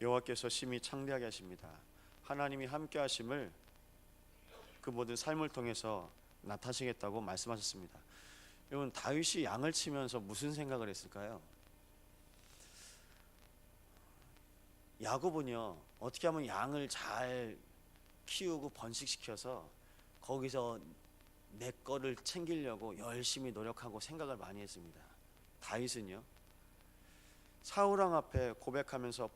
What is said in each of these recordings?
여호와께서 심히 창대하게 하십니다. 하나님이 함께 하심을 그 모든 삶을 통해서 나타내시겠다고 말씀하셨습니다. 여러분, 다윗이 양을 치면서 무슨 생각을 했을까요? 야곱은요, 어떻게 하면 양을 잘 키우고 번식시켜서 거기서 내 거를 챙기려고 열심히 노력하고 생각을 많이 했습니다. 다윗은요, 사울왕 앞에 고백하면서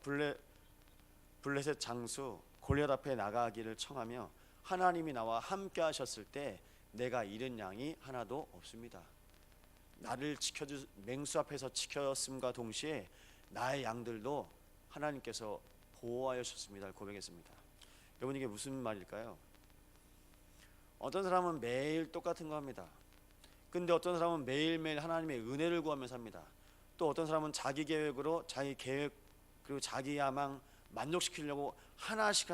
블레셋 장수 골리앗 앞에 나가기를 청하며 하나님이 나와 함께 하셨을 때 내가 잃은 양이 하나도 없습니다. 나를 맹수 앞에서 지켰음과 동시에 나의 양들도 하나님께서 보호하여 주셨습니다. 고백했습니다. 여러분, 이게 무슨 말일까요? 어떤 사람은 매일 똑같은 거 합니다. 근데 어떤 사람은 매일매일 하나님의 은혜를 구하면서 합니다. 또 어떤 사람은 자기 계획으로 자기 계획 그리고 자기 야망 만족시키려고 하나씩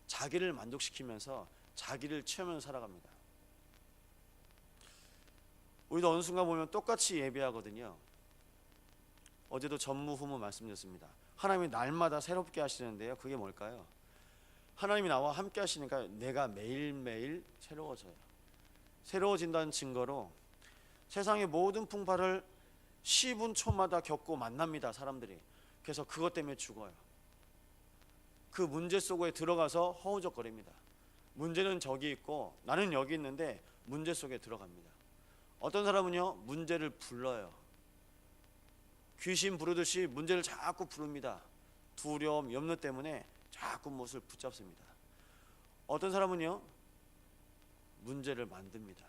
자기를 만족시키면서 자기를 채우면서 살아갑니다. 우리도 어느 순간 보면 똑같이 예배하거든요. 어제도 전무후무 말씀드렸습니다. 하나님이 날마다 새롭게 하시는데요, 그게 뭘까요? 하나님이 나와 함께 하시니까 내가 매일매일 새로워져요. 새로워진다는 증거로 세상의 모든 풍파를 10분 초마다 겪고 만납니다, 사람들이. 그래서 그것 때문에 죽어요. 그 문제 속에 들어가서 허우적거립니다. 문제는 저기 있고 나는 여기 있는데 문제 속에 들어갑니다. 어떤 사람은요, 문제를 불러요. 귀신 부르듯이 문제를 자꾸 부릅니다. 두려움, 염려 때문에 자꾸 무엇을 붙잡습니다. 어떤 사람은요, 문제를 만듭니다.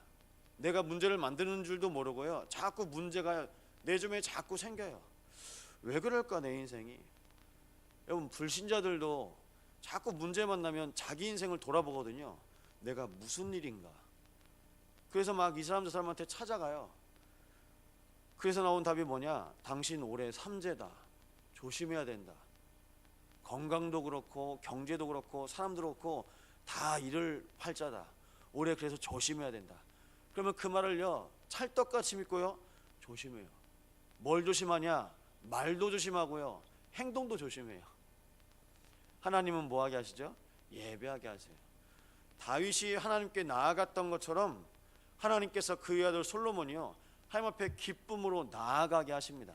내가 문제를 만드는 줄도 모르고요, 자꾸 문제가 내 주변에 자꾸 생겨요. 왜 그럴까, 내 인생이? 여러분, 불신자들도 자꾸 문제 만나면 자기 인생을 돌아보거든요. 내가 무슨 일인가? 그래서 막 이 사람 저 사람한테 찾아가요. 그래서 나온 답이 뭐냐? 당신 올해 삼재다. 조심해야 된다. 건강도 그렇고 경제도 그렇고 사람도 그렇고 다 잃을 팔자다. 올해 그래서 조심해야 된다. 그러면 그 말을요, 찰떡같이 믿고요, 조심해요. 뭘 조심하냐? 말도 조심하고요, 행동도 조심해요. 하나님은 뭐하게 하시죠? 예배하게 하세요. 다윗이 하나님께 나아갔던 것처럼 하나님께서 그의 아들 솔로몬이요, 하나님 앞에 기쁨으로 나아가게 하십니다.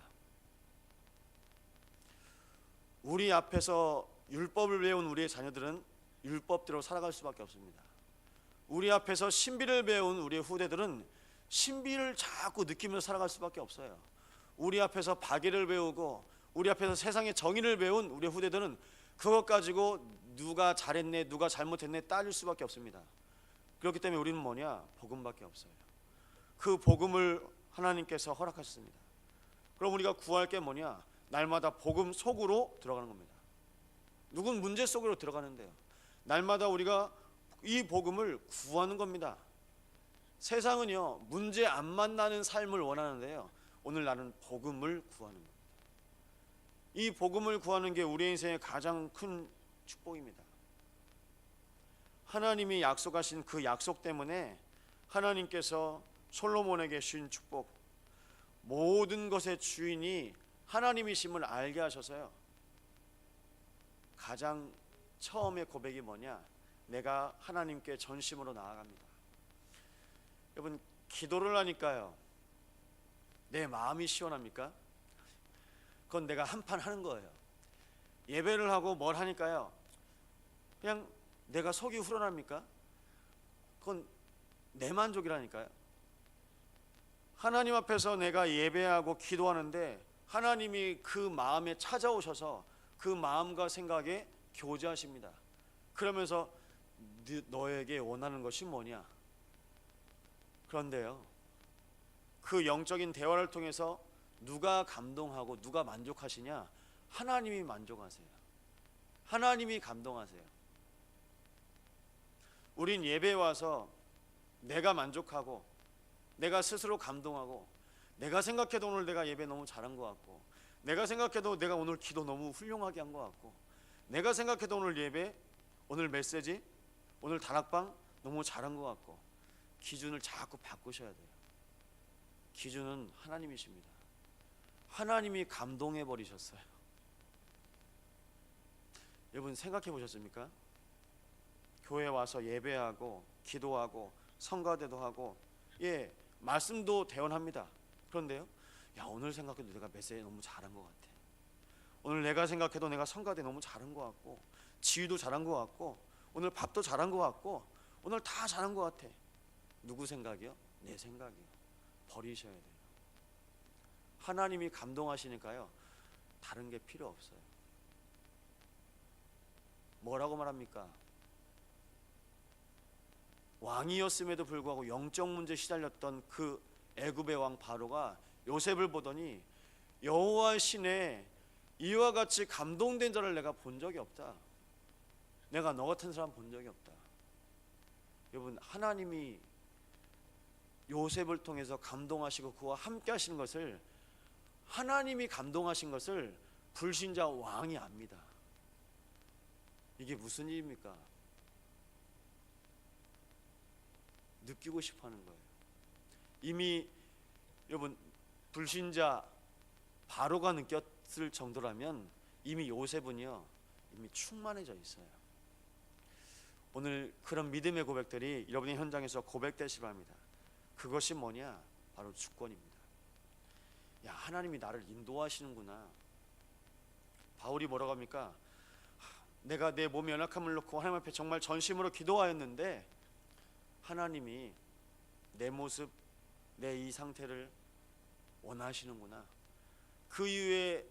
우리 앞에서 율법을 배운 우리의 자녀들은 율법대로 살아갈 수밖에 없습니다. 우리 앞에서 신비를 배운 우리의 후대들은 신비를 자꾸 느끼면서 살아갈 수밖에 없어요. 우리 앞에서 박애를 배우고 우리 앞에서 세상의 정의를 배운 우리의 후대들은 그것 가지고 누가 잘했네 누가 잘못했네 따질 수밖에 없습니다. 그렇기 때문에 우리는 뭐냐? 복음밖에 없어요. 그 복음을 하나님께서 허락하셨습니다. 그럼 우리가 구할 게 뭐냐? 날마다 복음 속으로 들어가는 겁니다. 누군 문제 속으로 들어가는데요, 날마다 우리가 이 복음을 구하는 겁니다. 세상은요, 문제 안 만나는 삶을 원하는데요, 오늘 나는 복음을 구하는 겁니다. 이 복음을 구하는 게 우리 인생의 가장 큰 축복입니다. 하나님이 약속하신 그 약속 때문에 하나님께서 솔로몬에게 주신 축복, 모든 것의 주인이 하나님이심을 알게 하셔서요, 가장 처음의 고백이 뭐냐? 내가 하나님께 전심으로 나아갑니다. 여러분, 기도를 하니까요, 내 마음이 시원합니까? 그건 내가 한판 하는 거예요. 예배를 하고 뭘 하니까요, 그냥 내가 속이 후련합니까? 그건 내 만족이라니까요. 하나님 앞에서 내가 예배하고 기도하는데 하나님이 그 마음에 찾아오셔서 그 마음과 생각에 교제하십니다. 그러면서 너에게 원하는 것이 뭐냐? 그런데요, 그 영적인 대화를 통해서 누가 감동하고 누가 만족하시냐? 하나님이 만족하세요. 하나님이 감동하세요. 우린 예배에 와서 내가 만족하고 내가 스스로 감동하고 내가 생각해도 오늘 내가 예배 너무 잘한 것 같고 내가 생각해도 내가 오늘 기도 너무 훌륭하게 한 것 같고 내가 생각해도 오늘 예배, 오늘 메시지, 오늘 다락방 너무 잘한 것 같고 기준을 자꾸 바꾸셔야 돼요. 기준은 하나님이십니다. 하나님이 감동해 버리셨어요. 여러분 생각해 보셨습니까? 교회 와서 예배하고 기도하고 성가대도 하고 말씀도 대언합니다. 그런데요, 야, 오늘 생각해도 내가 메시지 너무 잘한 것 같아. 오늘 내가 생각해도 내가 성가대 너무 잘한 것 같고, 지휘도 잘한 것 같고, 오늘 밥도 잘한 것 같고, 오늘 다 잘한 것 같아. 누구 생각이요? 내 생각이요. 버리셔야 돼요. 하나님이 감동하시니까요, 다른 게 필요 없어요. 뭐라고 말합니까? 왕이었음에도 불구하고 영적 문제에 시달렸던 그 애굽의 왕 바로가 요셉을 보더니 여호와 신에 이와 같이 감동된 자를 내가 본 적이 없다. 내가 너 같은 사람 본 적이 없다. 여러분, 하나님이 요셉을 통해서 감동하시고 그와 함께 하시는 것을, 하나님이 감동하신 것을 불신자 왕이 압니다. 이게 무슨 일입니까? 느끼고 싶어 하는 거예요. 이미 여러분, 불신자 바로가 느꼈을 정도라면 이미 요셉은요, 이미 충만해져 있어요. 오늘 그런 믿음의 고백들이 여러분의 현장에서 고백되시기 바랍니다. 그것이 뭐냐? 바로 주권입니다. 야, 하나님이 나를 인도하시는구나. 바울이 뭐라고 합니까? 내가 내 몸의 연약함을 놓고 하나님 앞에 정말 전심으로 기도하였는데 하나님이 내 모습, 내 이 상태를 원하시는구나. 그 이후에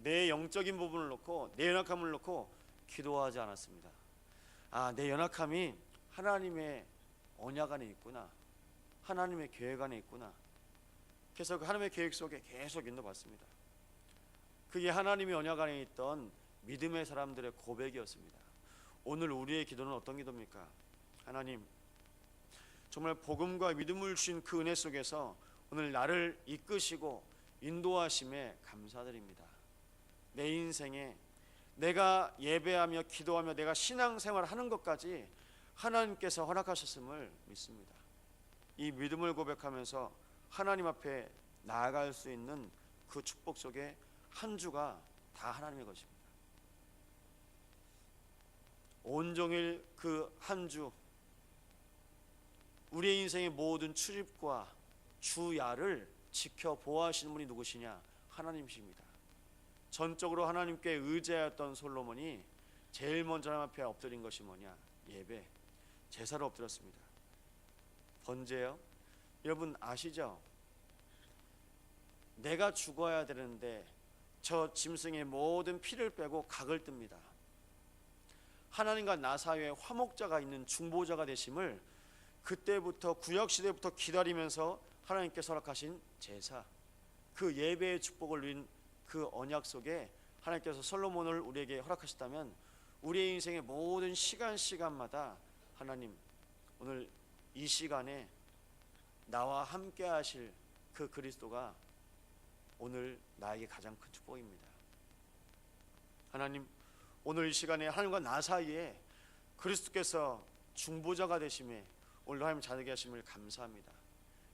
내 영적인 부분을 놓고, 내 연약함을 놓고 기도하지 않았습니다. 아, 내 연약함이 하나님의 언약 안에 있구나, 하나님의 계획 안에 있구나. 그래서 그 하나님의 계획 속에 계속 인도받습니다. 그게 하나님의 언약 안에 있던 믿음의 사람들의 고백이었습니다. 오늘 우리의 기도는 어떤 기도입니까? 하나님, 정말 복음과 믿음을 주신 그 은혜 속에서 오늘 나를 이끄시고 인도하심에 감사드립니다. 내 인생에 내가 예배하며 기도하며 내가 신앙생활을 하는 것까지 하나님께서 허락하셨음을 믿습니다. 이 믿음을 고백하면서 하나님 앞에 나아갈 수 있는 그 축복 속에 한 주가 다 하나님의 것입니다. 온종일 그 한 주, 우리의 인생의 모든 출입과 주야를 지켜 보호하시는 분이 누구시냐? 하나님이십니다. 전적으로 하나님께 의지하였던 솔로몬이 제일 먼저 하나님 앞에 엎드린 것이 뭐냐? 예배, 제사로 엎드렸습니다. 번제요? 여러분 아시죠? 내가 죽어야 되는데 저 짐승의 모든 피를 빼고 각을 뜹니다. 하나님과 나 사이에 화목자가 있는 중보자가 되심을 그때부터 구약시대부터 기다리면서 하나님께서 허락하신 제사, 그 예배의 축복을 누린 그 언약 속에 하나님께서 솔로몬을 우리에게 허락하셨다면 우리의 인생의 모든 시간마다 하나님, 오늘 이 시간에 나와 함께 하실 그 그리스도가 오늘 나에게 가장 큰 축복입니다. 하나님, 오늘 이 시간에 하나님과 나 사이에 그리스도께서 중보자가 되심에 오늘 하나님 자되게 하심을 감사합니다.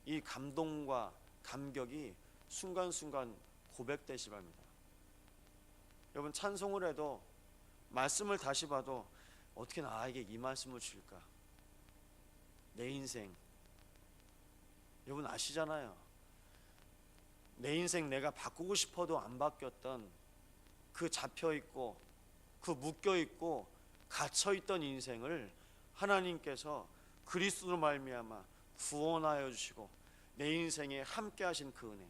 이 감동과 감격이 순간순간 고백되시 바랍니다. 여러분, 찬송을 해도 말씀을 다시 봐도 어떻게 나에게 이 말씀을 주실까? 내 인생, 여러분 아시잖아요. 내 인생 내가 바꾸고 싶어도 안 바뀌었던 그 잡혀있고 그 묶여있고 갇혀있던 인생을 하나님께서 그리스도로 말미암아 구원하여 주시고 내 인생에 함께 하신 그 은혜,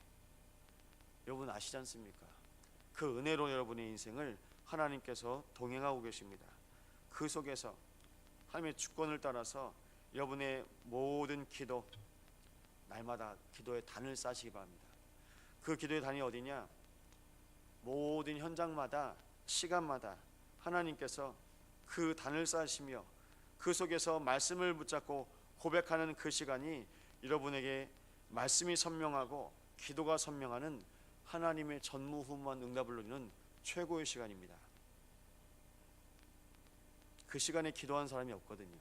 여러분 아시지 않습니까? 그 은혜로 여러분의 인생을 하나님께서 동행하고 계십니다. 그 속에서 하나님의 주권을 따라서 여러분의 모든 기도, 날마다 기도의 단을 쌓으시기 바랍니다. 그 기도의 단이 어디냐? 모든 현장마다 시간마다 하나님께서 그 단을 쌓으시며 그 속에서 말씀을 붙잡고 고백하는 그 시간이 여러분에게 말씀이 선명하고 기도가 선명하는 하나님의 전무후무한 응답을 누리는 최고의 시간입니다. 그 시간에 기도한 사람이 없거든요.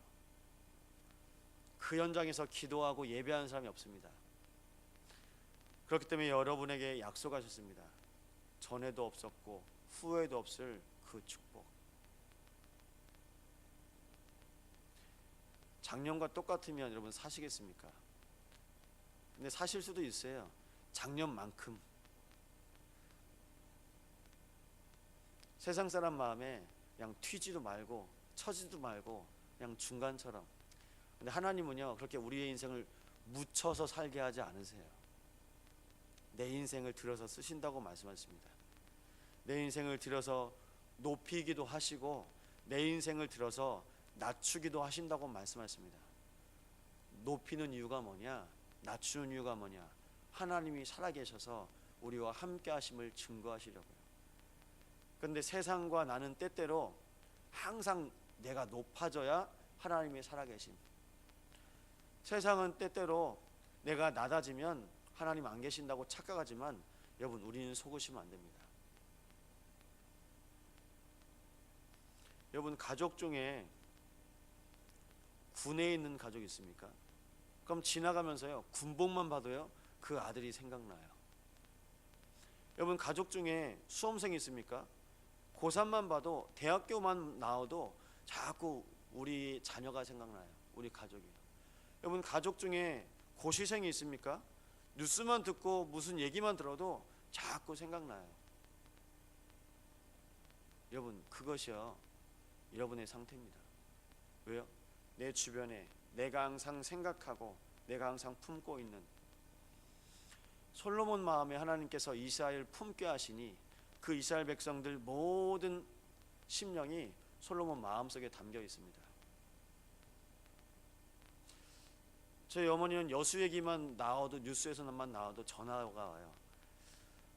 그 현장에서 기도하고 예배하는 사람이 없습니다. 그렇기 때문에 여러분에게 약속하셨습니다. 전에도 없었고 후에도 없을 그 축복. 작년과 똑같으면 여러분 사시겠습니까? 근데 사실 수도 있어요. 작년만큼. 세상 사람 마음에 그냥 튀지도 말고 처지도 말고 그냥 중간처럼. 근데 하나님은요, 그렇게 우리의 인생을 묻혀서 살게 하지 않으세요. 내 인생을 들여서 쓰신다고 말씀하십니다. 내 인생을 들여서 높이기도 하시고 내 인생을 들어서 낮추기도 하신다고 말씀하십니다. 높이는 이유가 뭐냐? 낮추는 이유가 뭐냐? 하나님이 살아계셔서 우리와 함께 하심을 증거하시려고요. 그런데 세상과 나는 때때로 항상 내가 높아져야 하나님이 살아계심. 세상은 때때로 내가 낮아지면 하나님 안 계신다고 착각하지만 여러분, 우리는 속으시면 안 됩니다. 여러분, 가족 중에 군에 있는 가족이 있습니까? 그럼 지나가면서요, 군복만 봐도요, 그 아들이 생각나요. 여러분, 가족 중에 수험생이 있습니까? 고3만 봐도, 대학교만 나와도 자꾸 우리 자녀가 생각나요. 우리 가족이. 여러분, 가족 중에 고시생이 있습니까? 뉴스만 듣고 무슨 얘기만 들어도 자꾸 생각나요. 여러분, 그것이요, 여러분의 상태입니다. 왜요? 내 주변에 내가 항상 생각하고 내가 항상 품고 있는, 솔로몬 마음에 하나님께서 이스라엘을 품게 하시니 그 이스라엘 백성들 모든 심령이 솔로몬 마음속에 담겨 있습니다. 저희 어머니는 여수 얘기만 나와도, 뉴스에서만 나와도 전화가 와요.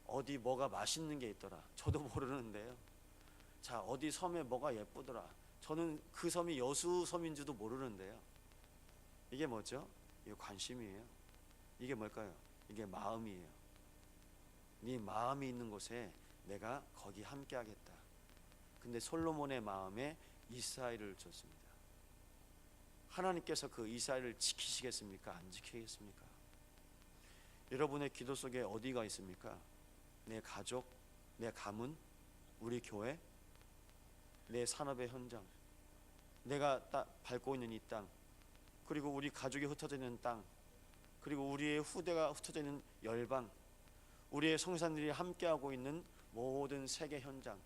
어디 뭐가 맛있는 게 있더라. 저도 모르는데요. 자, 어디 섬에 뭐가 예쁘더라. 저는 그 섬이 여수 섬인지도 모르는데요. 이게 뭐죠? 이게 관심이에요. 이게 뭘까요? 이게 마음이에요. 네 마음이 있는 곳에 내가 거기 함께 하겠다. 근데 솔로몬의 마음에 이스라엘을 줬습니다. 하나님께서 그 이스라엘을 지키시겠습니까? 안 지키겠습니까? 여러분의 기도 속에 어디가 있습니까? 내 가족, 내 가문, 우리 교회, 내 산업의 현장, 내가 밟고 있는 이 땅, 그리고 우리 가족이 흩어져 있는 땅, 그리고 우리의 후대가 흩어져 있는 열방, 우리의 성산들이 함께하고 있는 모든 세계 현장,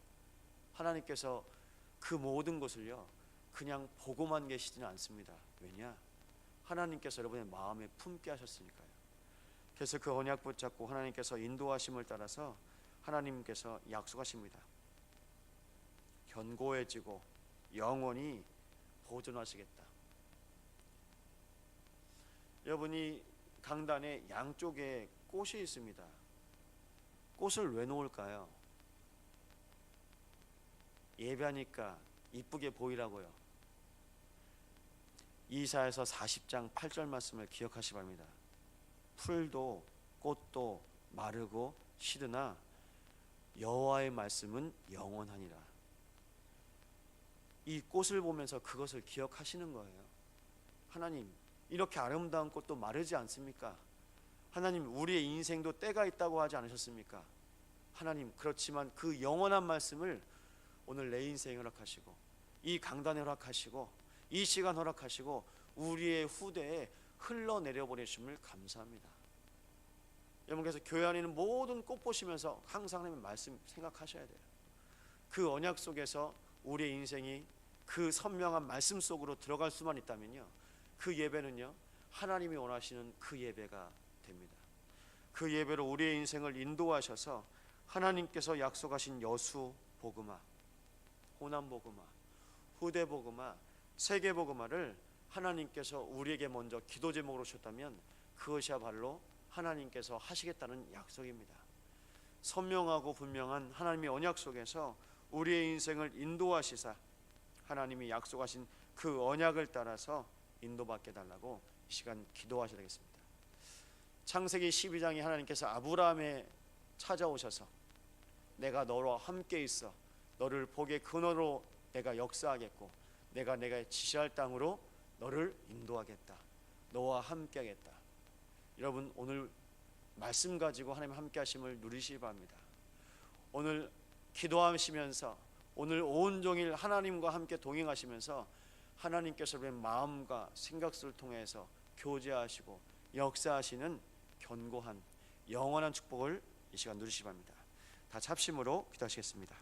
하나님께서 그 모든 것을요, 그냥 보고만 계시지는 않습니다. 왜냐? 하나님께서 여러분의 마음에 품게 하셨으니까요. 그래서 그 언약 붙잡고 하나님께서 인도하심을 따라서 하나님께서 약속하십니다. 견고해지고 영원히 보존하시겠다. 여러분이 강단에 양쪽에 꽃이 있습니다. 꽃을 왜 놓을까요? 예배하니까 이쁘게 보이라고요. 이사야서 40장 8절 말씀을 기억하시 바랍니다. 풀도 꽃도 마르고 시드나 여호와의 말씀은 영원하니라. 이 꽃을 보면서 그것을 기억하시는 거예요. 하나님, 이렇게 아름다운 꽃도 마르지 않습니까? 하나님, 우리의 인생도 때가 있다고 하지 않으셨습니까? 하나님, 그렇지만 그 영원한 말씀을 오늘 내 인생에 허락하시고, 이 강단에 허락하시고, 이 시간 허락하시고, 우리의 후대에 흘러내려 보내심을 감사합니다. 여러분께서 교회 안에 있는 모든 꽃 보시면서 항상 하나님의 말씀 생각하셔야 돼요. 그 언약 속에서 우리의 인생이 그 선명한 말씀 속으로 들어갈 수만 있다면요, 그 예배는요, 하나님이 원하시는 그 예배가 됩니다. 그 예배로 우리의 인생을 인도하셔서 하나님께서 약속하신 여수 복음화, 호남 복음화, 후대 복음화, 세계 복음화를 하나님께서 우리에게 먼저 기도 제목으로 주셨다면 그것이야말로 하나님께서 하시겠다는 약속입니다. 선명하고 분명한 하나님의 언약 속에서 우리의 인생을 인도하시사 하나님이 약속하신 그 언약을 따라서 인도받게 달라고 이 시간 기도하셔야 되겠습니다. 창세기 12장에 하나님께서 아브라함에 찾아오셔서 내가 너와 함께 있어 너를 복의 근원으로 내가 역사하겠고 내가 지시할 땅으로 너를 인도하겠다. 너와 함께 하겠다. 여러분, 오늘 말씀 가지고 하나님 함께 하심을 누리시기 바랍니다. 오늘 기도하시면서 오늘 온종일 하나님과 함께 동행하시면서 하나님께서 우리의 마음과 생각을 통해서 교제하시고 역사하시는 견고한 영원한 축복을 이 시간 누리시기 바랍니다. 다 합심으로 기도하시겠습니다.